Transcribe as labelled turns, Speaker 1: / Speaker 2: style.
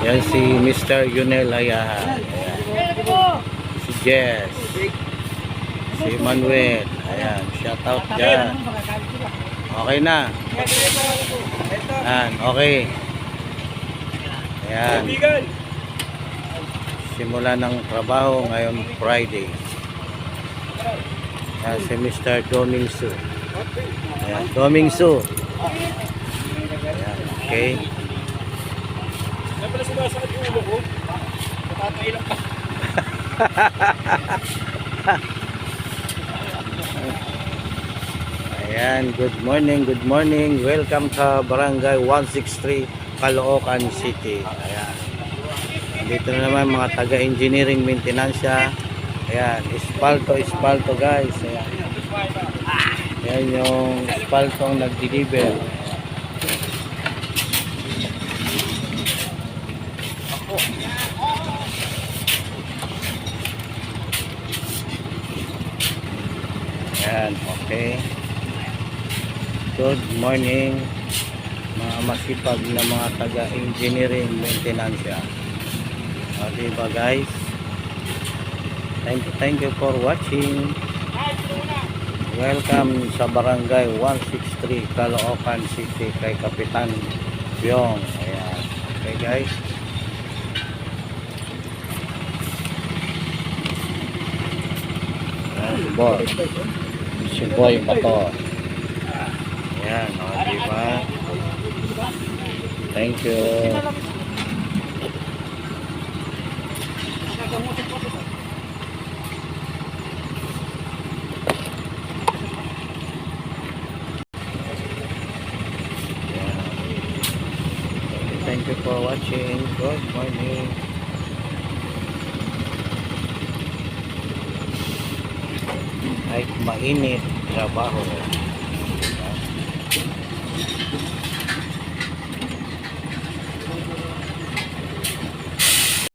Speaker 1: Yan si Mr. Yunel Ayahan. Ayan. Si Jess. Si Manuel. Ayan, shout out dyan. Okay na. Ayan, okay. Ayan. Simula ng trabaho ngayon Friday. Ayan, si Mr. Doming Su. Ayan, Doming Su. Ayan, okay.
Speaker 2: Napala sumasakit yung ulo ko. Nakakailang pa.
Speaker 1: Ayan, good morning. Welcome sa Barangay 163, Caloocan City. Ayan. Dito na naman mga taga-engineering maintenance. Ayan, espalto guys. Ayan. Ayan yung espalto ang nag-deliver. Ayan, okay. Good morning mga masipag na mga taga-engineering maintenance. Diba guys, thank you for watching. Welcome sa Barangay 163 Caloocan City kay Kapitan Byong. Ayan, okay guys. Boy, si Boy Bato. Ayan, diba? Thank you. Thank you for watching. Good morning. Ay mainit trabaho.